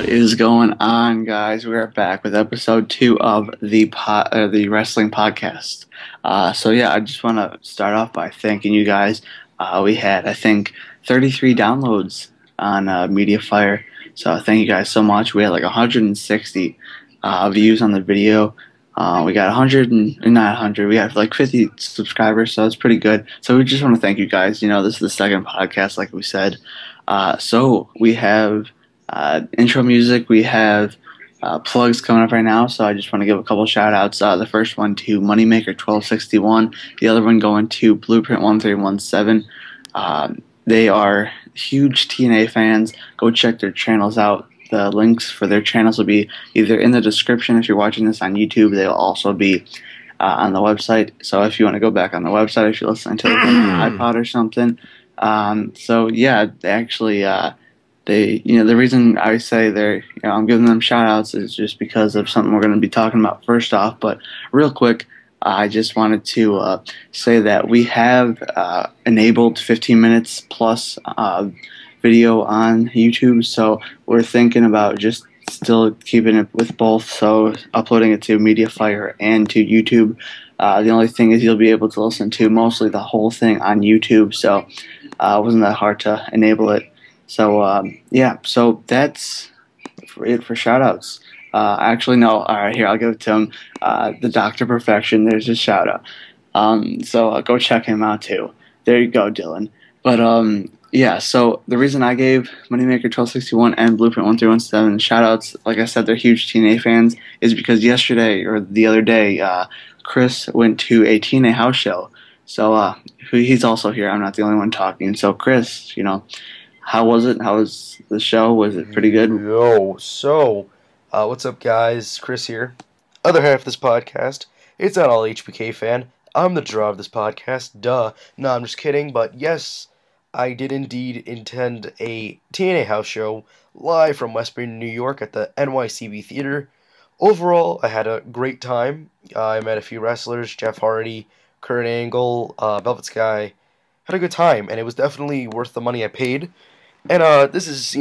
What is going on, guys? We are back with episode 2 of the Wrestling Podcast. I just want to start off by thanking you guys. We had, I think, 33 downloads on MediaFire. So thank you guys so much. We had like 160 views on the video. We got 100 and not 100. We have like 50 subscribers, so it's pretty good. So we just want to thank you guys. You know, this is the second podcast, like we said. So we have intro music. We have plugs coming up right now, so I just want to give a couple shout outs. The first one to Moneymaker 1261, the other one going to Blueprint 1317. They are huge TNA fans. Go check their channels out. The links for their channels will be either in the description if you're watching this on YouTube. They'll also be on the website. So if you want to go back on the website, if you're listening to it on an iPod or something. The reason I say I'm giving them shout outs is just because of something we're going to be talking about first off. But real quick, I just wanted to say that we have enabled 15 minutes plus video on YouTube. So we're thinking about just still keeping it with both. So uploading it to MediaFire and to YouTube. The only thing is you'll be able to listen to mostly the whole thing on YouTube. So it wasn't that hard to enable it. So, so that's it for shout-outs. Actually, no. All right, here, I'll give it to him. TheDrPerfection, there's his shout-out. So go check him out, too. There you go, Dylan. But, so the reason I gave Moneymaker 1261 and Blueprint 1317 shout-outs, like I said, they're huge TNA fans, is because yesterday, or the other day, Chris went to a TNA house show. So he's also here. I'm not the only one talking. So, Chris, how was it? How was the show? Was it pretty good? What's up, guys? Chris here. Other half of this podcast. It's not all HBK fan. I'm the draw of this podcast. Duh. No, I'm just kidding. But yes, I did indeed attend a TNA house show live from Westbury, New York at the NYCB Theater. Overall, I had a great time. I met a few wrestlers, Jeff Hardy, Kurt Angle, Velvet Sky. Had a good time, and it was definitely worth the money I paid. And this is,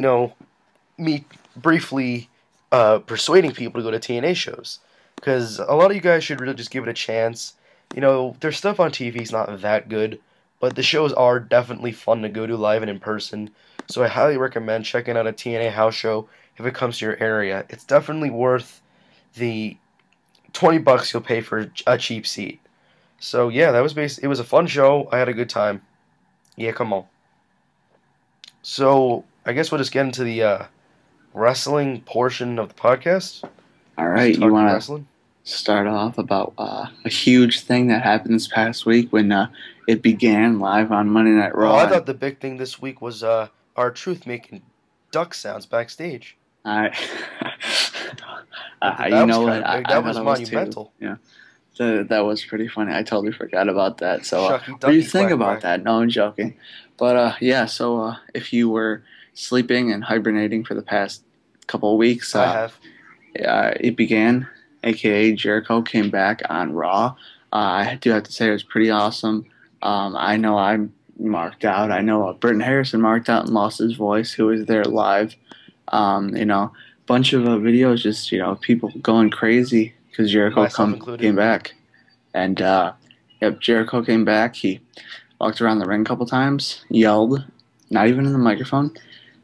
me briefly persuading people to go to TNA shows. Because a lot of you guys should really just give it a chance. Their stuff on TV is not that good, but the shows are definitely fun to go to live and in person. So I highly recommend checking out a TNA house show if it comes to your area. It's definitely worth the $20 you'll pay for a cheap seat. So yeah, it was a fun show. I had a good time. Yeah, come on. So, I guess we'll just get into the wrestling portion of the podcast. All right, you want to start off about a huge thing that happened this past week when it began live on Monday Night Raw. Oh, I thought the big thing this week was R-Truth making duck sounds backstage. All right. That was monumental. Yeah. That was pretty funny. I totally forgot about that. So, what do you think about that? No, I'm joking. But, if you were sleeping and hibernating for the past couple of weeks, I have. It began, a.k.a. Jericho came back on Raw. I do have to say it was pretty awesome. I know I marked out. I know Britton Harrison marked out and lost his voice, who was there live. Bunch of videos, just, people going crazy because Jericho came back. And, Jericho came back. He walked around the ring a couple times, yelled, not even in the microphone,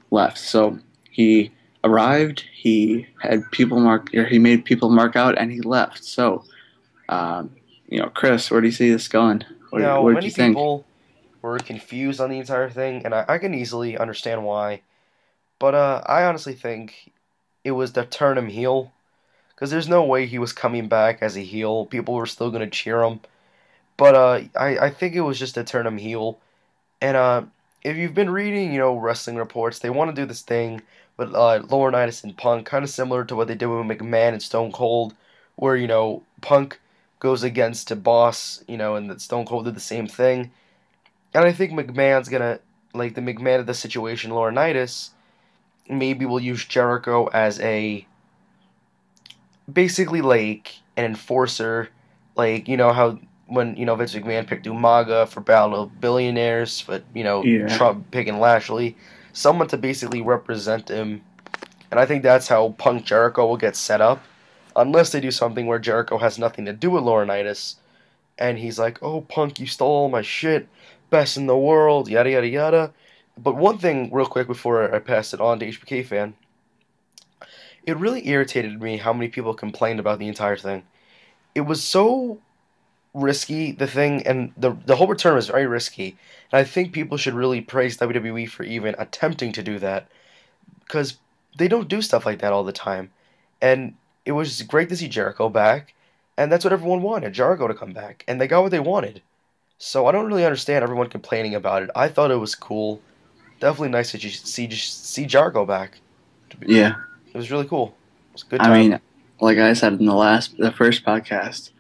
left. So he arrived, he made people mark out, and he left. So, Chris, where do you see this going? What do you think? Many people were confused on the entire thing, and I can easily understand why. But I honestly think it was to turn him heel. Because there's no way he was coming back as a heel. People were still going to cheer him. But I think it was just to turn him heel. And if you've been reading, wrestling reports, they want to do this thing with Laurinaitis and Punk, kind of similar to what they did with McMahon and Stone Cold, where, Punk goes against a boss, and that Stone Cold did the same thing. And I think McMahon's going to, like the McMahon of the situation, Laurinaitis, maybe will use Jericho as basically like an enforcer, like how when Vince McMahon picked Umaga for Battle of Billionaires, but Trump picking Lashley, someone to basically represent him And I think that's how Punk Jericho will get set up. Unless they do something where Jericho has nothing to do with Laurinaitis, and he's like, "Oh, Punk, you stole all my shit, best in the world, yada yada yada." But one thing, real quick, before I pass it on to HBK fan, it really irritated me how many people complained about the entire thing. It was so risky, the thing, and the whole return was very risky. And I think people should really praise WWE for even attempting to do that, because they don't do stuff like that all the time. And it was great to see Jericho back, and that's what everyone wanted, Jericho to come back, and they got what they wanted. So I don't really understand everyone complaining about it. I thought it was cool. Definitely nice to see Jericho back. Yeah. It was really cool. It was a good I time. mean, like I said in the first podcast,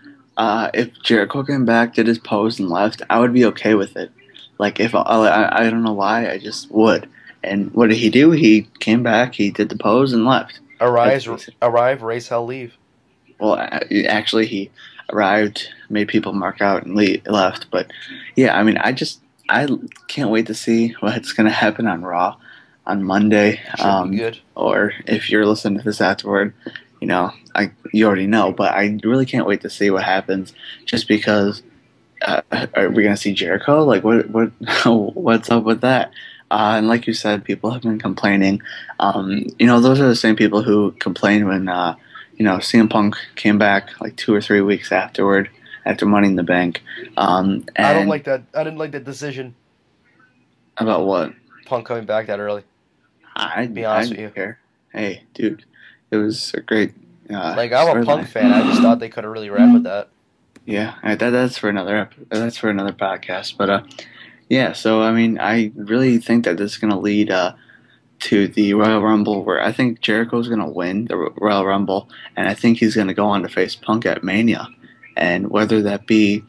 if Jericho came back, did his pose and left, I would be okay with it. Like if I don't know why, I just would. And what did he do? He came back, he did the pose and left. Arrive, raise hell, leave. Well, actually, he arrived, made people mark out and left. But yeah, I mean, I can't wait to see what's going to happen on Raw on Monday. Should be good. Or if you're listening to this afterward, you already know. But I really can't wait to see what happens. Just because, are we going to see Jericho? Like, what's up with that? And like you said, people have been complaining. Those are the same people who complained when CM Punk came back like 2 or 3 weeks after Money in the Bank. And I don't like that. I didn't like that decision. About what? Punk coming back that early. I Be honest with didn't you. care. Hey, dude, it was a great. I'm a Punk fan. I just thought they could have really ran with that. Yeah, that's for another podcast. But yeah. So I mean, I really think that this is going to lead to the Royal Rumble, where I think Jericho's going to win the Royal Rumble, and I think he's going to go on to face Punk at Mania, and whether that be,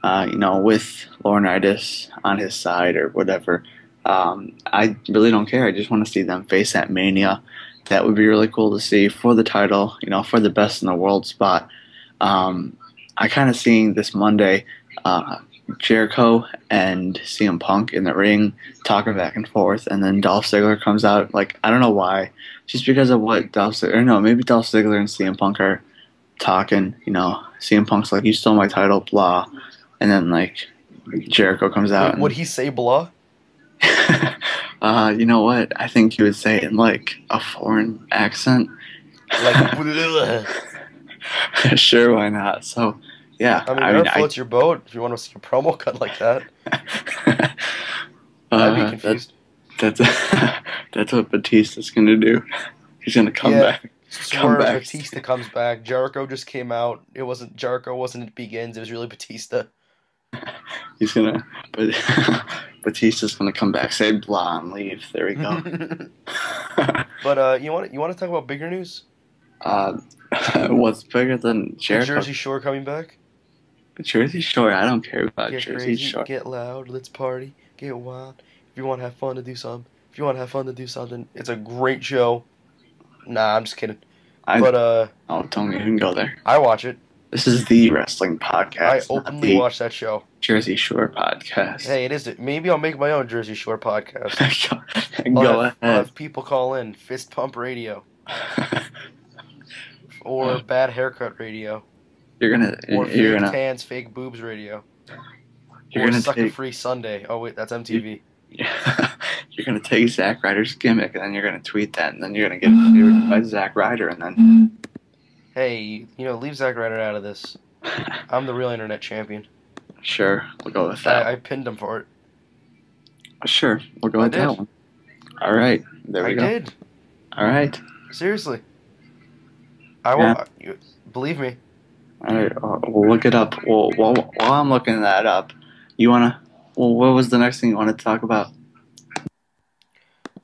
with Laurinaitis on his side or whatever, I really don't care. I just want to see them face at Mania. That would be really cool to see for the title, for the best in the world spot. I kind of seeing this Monday. Jericho and CM Punk in the ring talking back and forth, and then Dolph Ziggler comes out. Like, I don't know why, just because of what Dolph Ziggler, or no, maybe Dolph Ziggler and CM Punk are talking. CM Punk's like, "You stole my title," blah, and then like Jericho comes out. Wait, would he say blah? You know what? I think he would say it in like a foreign accent. Like, sure, why not? So. Yeah, I mean, floats your boat if you want to see a promo cut like that. I'd be confused. That's what Batista's gonna do. He's gonna come back. Swerve, Batista comes back. Jericho just came out. It wasn't Jericho. It begins. It was really Batista. He's gonna, but Batista's gonna come back, say blah, and leave. There we go. But you want to talk about bigger news? What's bigger than Jericho? Jersey Shore coming back. Jersey Shore, I don't care about get Jersey crazy, Shore. Get loud, let's party, get wild. If you want to have fun to do something, it's a great show. Nah, I'm just kidding. Oh, tell me you can go there. I watch it. This is the wrestling podcast. I openly watch that show. Jersey Shore podcast. Hey, it is. Maybe I'll make my own Jersey Shore podcast. Go ahead. I'll have people call in. Fist Pump Radio. Or Bad Haircut Radio. Or Fake Tans, Fake Boobs Radio. Or Sucker Free Sunday. Oh wait, that's MTV. You're gonna take Zack Ryder's gimmick, and then you're gonna tweet that, and then you're gonna get it by Zack Ryder, and then. Hey, leave Zack Ryder out of this. I'm the real internet champion. Sure, we'll go with that. I pinned him for it. Sure, we'll go with that one. All right, there we go. I did. All right. Seriously. I won't. Believe me. All right, we'll look it up. Well, while I'm looking that up, you wanna? Well, what was the next thing you wanted to talk about?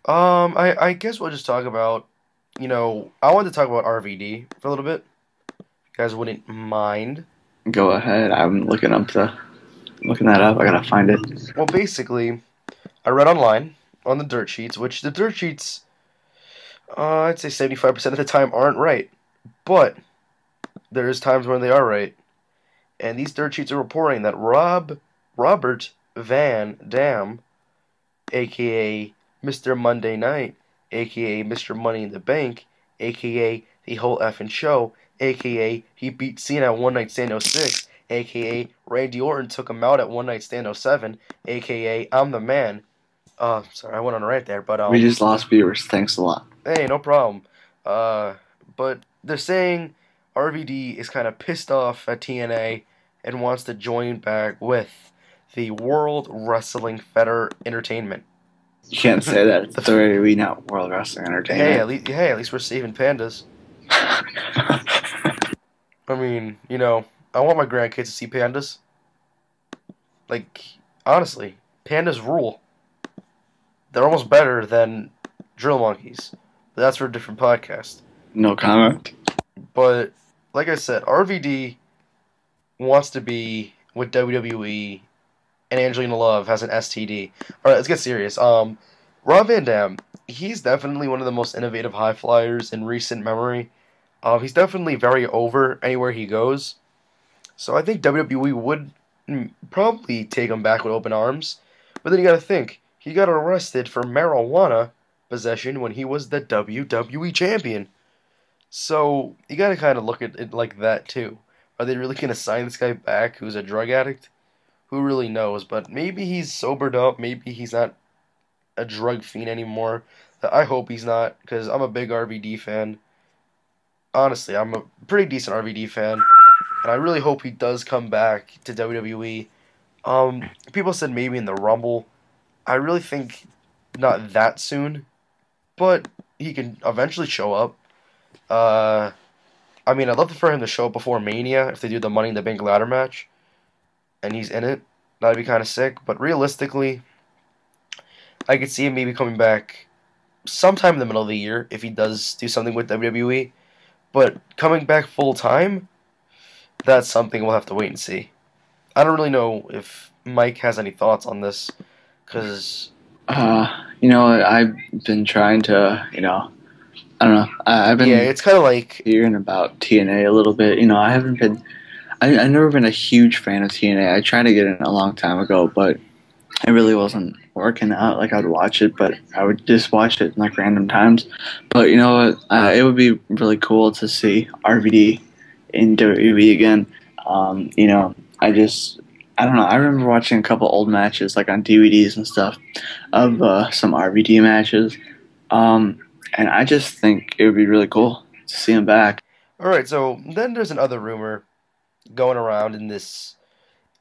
I guess we'll just talk about. I wanted to talk about RVD for a little bit. If you guys wouldn't mind. Go ahead. I'm looking that up. I gotta find it. Well, basically, I read online on the dirt sheets, which the dirt sheets, I'd say 75% of the time aren't right. But there is times when they are right. And these dirt sheets are reporting that Robert Van Dam, a.k.a. Mr. Monday Night, aka Mr. Money in the Bank, aka the whole effing show, aka he beat Cena at One Night Stand '06, aka Randy Orton took him out at One Night Stand '07, aka I'm the man. Sorry, I went on a rant there, but We just lost viewers. Thanks a lot. hey, no problem. But they're saying RVD is kind of pissed off at TNA and wants to join back with the World Wrestling Entertainment. You can't say that. It's already not World Wrestling Hey, Entertainment. at least we're saving pandas. I mean, I want my grandkids to see pandas. Like, honestly, pandas rule. They're almost better than drill monkeys. But that's for a different podcast. No comment. But like I said, RVD wants to be with WWE, and Angelina Love has an STD. All right, let's get serious. Rob Van Dam, he's definitely one of the most innovative high flyers in recent memory. He's definitely very over anywhere he goes. So I think WWE would probably take him back with open arms. But then you got to think, he got arrested for marijuana possession when he was the WWE champion. So you got to kind of look at it like that too. Are they really going to sign this guy back who's a drug addict? Who really knows? But maybe he's sobered up. Maybe he's not a drug fiend anymore. I hope he's not, because I'm a big RVD fan. Honestly, I'm a pretty decent RVD fan, and I really hope he does come back to WWE. People said maybe in the Rumble. I really think not that soon, but he can eventually show up. I mean, I'd love for him to show up before Mania if they do the Money in the Bank ladder match, and he's in it. That'd be kind of sick. But realistically, I could see him maybe coming back sometime in the middle of the year if he does do something with WWE. But coming back full time, that's something we'll have to wait and see. I don't really know if Mike has any thoughts on this, because I've been trying to, I don't know. I've been it's kind of like hearing about TNA a little bit. I haven't been. I've never been a huge fan of TNA. I tried to get in a long time ago, but it really wasn't working out. Like, I'd watch it, but I would just watch it in like random times. But you know what? It would be really cool to see RVD in WWE again. I don't know. I remember watching a couple old matches, like on DVDs and stuff, of some RVD matches. And I just think it would be really cool to see him back. Alright, so then there's another rumor going around in this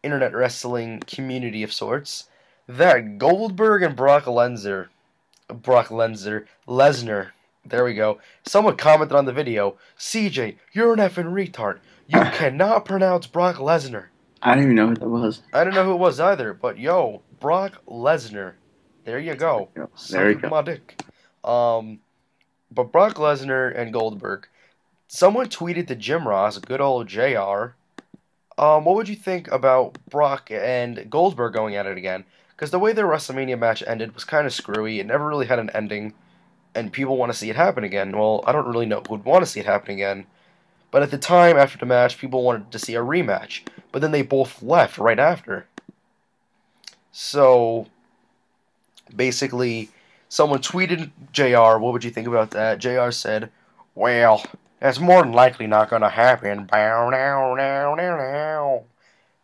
internet wrestling community of sorts that Goldberg and Lesnar, there we go. Someone commented on the video, CJ, you're an effing retard. You cannot pronounce Brock Lesnar. I didn't even know who that was. I didn't know who it was either, but yo, Brock Lesnar. There you go. There you go. My dick. But Brock Lesnar and Goldberg. Someone tweeted to Jim Ross, good old JR. What would you think about Brock and Goldberg going at it again? Because the way their WrestleMania match ended was kind of screwy. It never really had an ending, and people want to see it happen again. Well, I don't really know who would want to see it happen again. But at the time, after the match, people wanted to see a rematch. But then they both left right after. So, basically, someone tweeted JR, what would you think about that? JR said, well, that's more than likely not going to happen.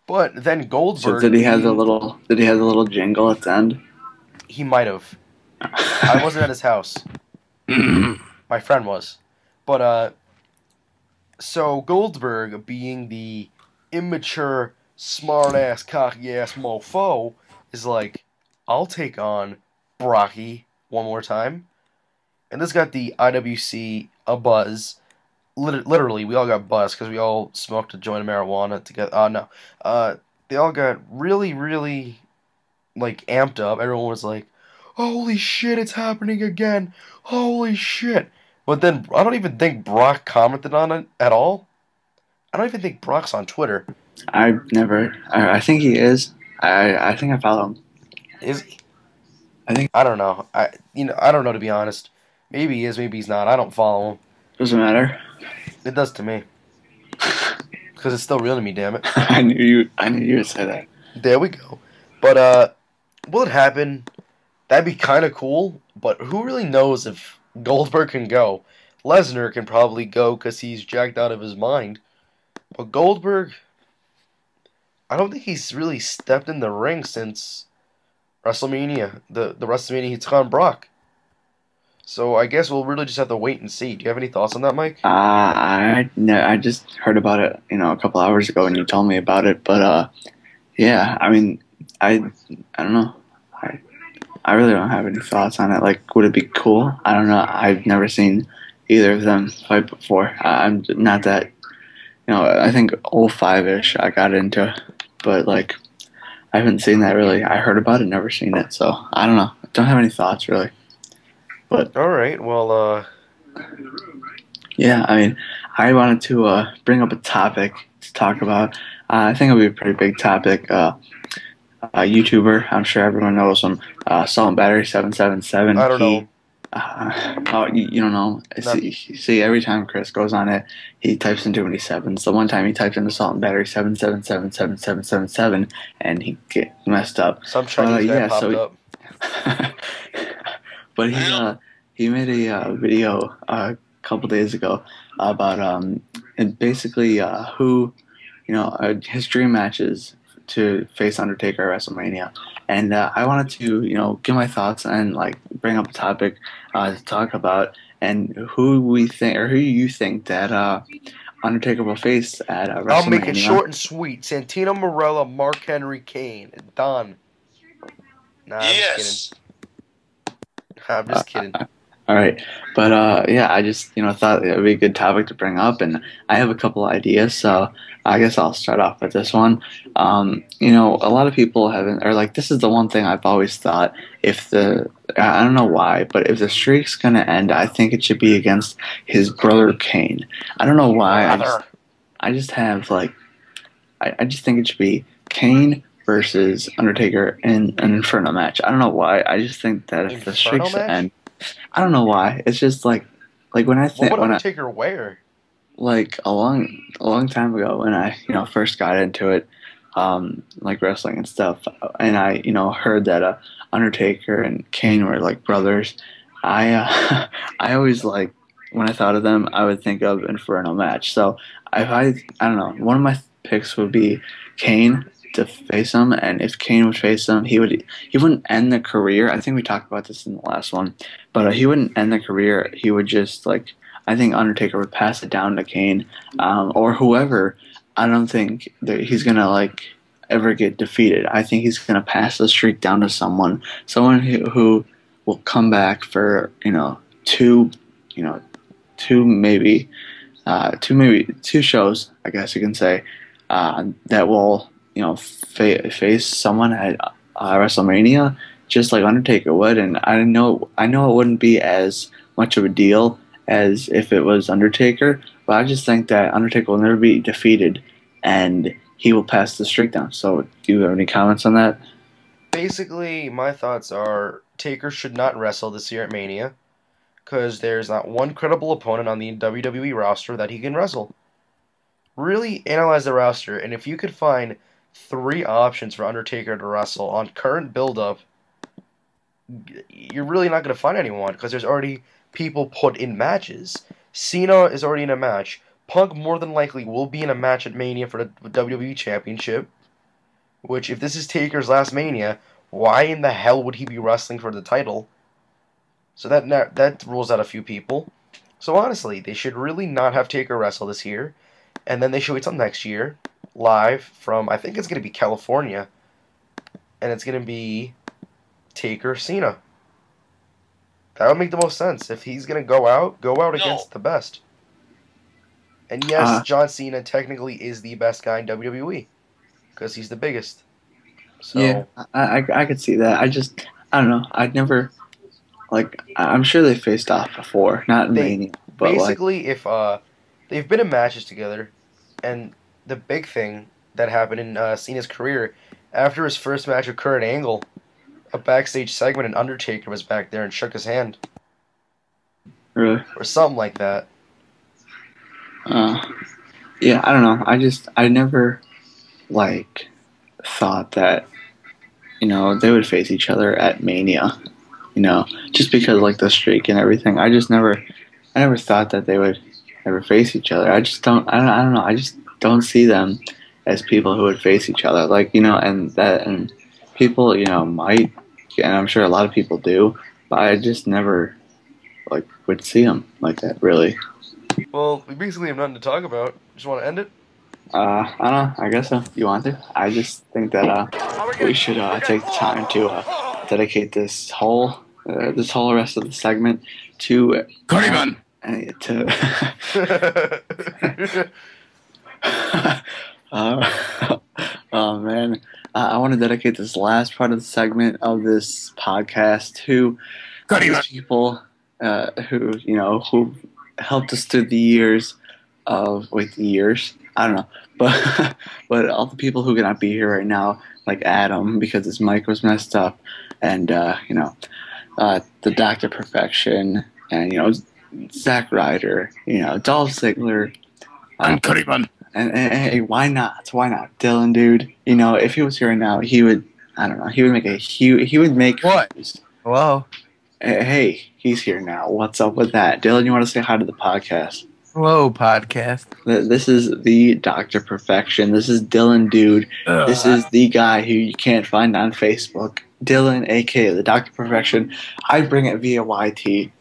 But then Goldberg... So did he have the little jingle at the end? He might have. I wasn't at his house. My friend was. But, so Goldberg, being the immature, smart-ass, cocky-ass mofo, is like, I'll take on Brocky one more time. And this got the IWC a buzz. Literally, we all got buzzed because we all smoked a joint of marijuana together. They all got really, really, like, amped up. Everyone was like, holy shit, it's happening again. Holy shit. But then, I don't even think Brock commented on it at all. I don't even think Brock's on Twitter. I think he is. I think I follow him. Is he? I don't know. I don't know, to be honest. Maybe he is, maybe he's not. I don't follow him. Doesn't matter. It does to me. Because it's still real to me, damn it. I knew you would say that. There we go. But, will it happen? That'd be kind of cool, but who really knows if Goldberg can go. Lesnar can probably go because he's jacked out of his mind. But Goldberg, I don't think he's really stepped in the ring since WrestleMania. The WrestleMania he took on Brock. So I guess we'll really just have to wait and see. Do you have any thoughts on that, Mike? I just heard about it, a couple hours ago, and you told me about it. But yeah, I mean, I don't know. I really don't have any thoughts on it. Like, would it be cool? I don't know. I've never seen either of them fight before. I'm not that, I think 05-ish I got into, but like, I haven't seen that really. I heard about it, never seen it. So I don't know. I don't have any thoughts really. But All right. Well, yeah, I mean, I wanted to bring up a topic to talk about. I think it'll be a pretty big topic. A YouTuber, I'm sure everyone knows him, Salt and Battery 777. I don't know. You don't know. Not, See, every time Chris goes on it, he types in too many sevens. The one time he typed in the Salt and Battery 7777777, and he get messed up. some Chinese guy Yeah, popped up. but he made a video couple days ago about and basically who his dream matches to face Undertaker at WrestleMania, and I wanted to give my thoughts and like bring up a topic to talk about, and who we think or who you think that Undertaker will face at I'll make it WrestleMania. short and sweet. Santino Marella, Mark Henry, Kane. Done. Nah, I'm just kidding. I'm just kidding. All right, but yeah, I just thought it would be a good topic to bring up, and I have a couple ideas, so I guess I'll start off with this one. A lot of people haven't, or like this is the one thing I've always thought. If the I don't know why, but if the streak's gonna end, I think it should be against his brother Kane. I don't know why. I just have like I just think it should be Kane versus Undertaker in an Inferno match. I don't know why. I just think that if the Inferno streak's match? end. I don't know why. It's just like when I What think would Undertaker wear? like a long time ago when I first got into it, like wrestling and stuff, and I heard that Undertaker and Kane were like brothers. I I always like when I thought of them, I would think of Inferno match. So if I don't know, one of my picks would be Kane to face him, and if Kane would face him, he wouldn't end the career. I think we talked about this in the last one, but he wouldn't end the career. He would just like I think Undertaker would pass it down to Kane or whoever. I don't think that he's gonna like ever get defeated. I think he's gonna pass the streak down to someone who will come back for two you know two shows, I guess you can say, that will face someone at WrestleMania, just like Undertaker would. And I know it wouldn't be as much of a deal as if it was Undertaker, but I just think that Undertaker will never be defeated, and he will pass the streak down. So, do you have any comments on that? Basically, my thoughts are Taker should not wrestle this year at Mania because there's not one credible opponent on the WWE roster that he can wrestle. Really analyze the roster, and if you could find three options for Undertaker to wrestle on current build-up, you're really not going to find anyone because there's already people put in matches. Cena is already in a match. Punk more than likely will be in a match at Mania for the WWE Championship. Which, if this is Taker's last Mania, why in the hell would he be wrestling for the title? So that rules out a few people. So honestly, they should really not have Taker wrestle this year, and then they should wait till next year, live from I think it's going to be California, and it's going to be Taker Cena. That would make the most sense. If he's going to go out against the best. And yes, John Cena technically is the best guy in WWE because he's the biggest. So Yeah, I could see that. I don't know. I'd never I'm sure they faced off before, not in they Mania, but like basically, if they've been in matches together, and the big thing that happened in Cena's career after his first match with Kurt Angle, a backstage segment, and Undertaker was back there and shook his hand really. or something like that. Uh, yeah, I don't know. I never like thought that they would face each other at Mania. just because like the streak and everything. I never thought that they would ever face each other. I don't know. I just don't see them as people who would face each other. Like, and people, might, and I'm sure a lot of people do, but I just never like would see them like that, really. Well, we basically have nothing to talk about. Just want to end it? I don't know. I guess so. You want to? I just think that we should take the time to dedicate this whole rest of the segment to to uh, oh man, I want to dedicate this last part of the segment of this podcast to these people who helped us through the years of the years. I don't know, but but all the people who cannot be here right now, like Adam because his mic was messed up, and the Doctor Perfection, and Zack Ryder, Dolph Ziggler, and hey, why not? Why not, Dylan, dude? If he was here right now, he would. I don't know. He would make a huge. He would make What? views. Hello. Hey, he's here now. What's up with that, Dylan? You want to say hi to the podcast? Hello, podcast. This is the Doctor Perfection. This is Dylan, dude. This is the guy who you can't find on Facebook. Dylan, aka the Doctor Perfection. I bring it via YT.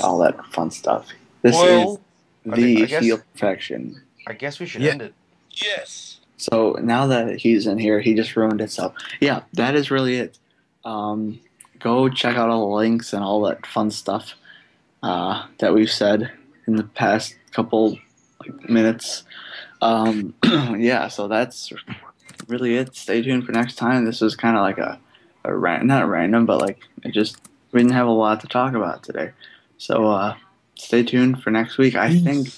All that fun stuff. This is the heel perfection. I guess we should end it. Yes. So now that he's in here, he just ruined it. So yeah, that is really it. Go check out all the links and all that fun stuff that we've said in the past couple minutes. Yeah, so that's really it. Stay tuned for next time. This was kind of like not random, but like we didn't have a lot to talk about today. So stay tuned for next week. I think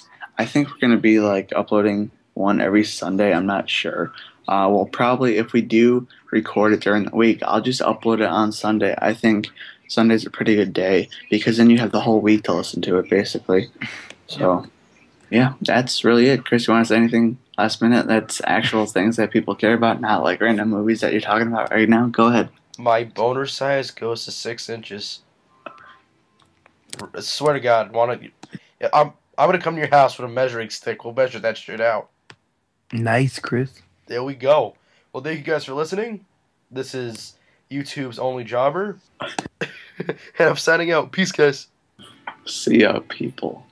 we're gonna be like uploading one every Sunday. I'm not sure. We'll probably, if we do record it during the week, I'll just upload it on Sunday. I think Sunday's a pretty good day because then you have the whole week to listen to it, basically. So, yeah, that's really it. Chris, you want to say anything last minute that's actual things that people care about, not like random movies that you're talking about right now? Go ahead. My boner size goes to 6 inches. I swear to God, I'm gonna come to your house with a measuring stick. We'll measure that shit out. Nice, Chris. There we go. Well, thank you guys for listening. This is YouTube's only jobber. And I'm signing out. Peace, guys. See ya, people.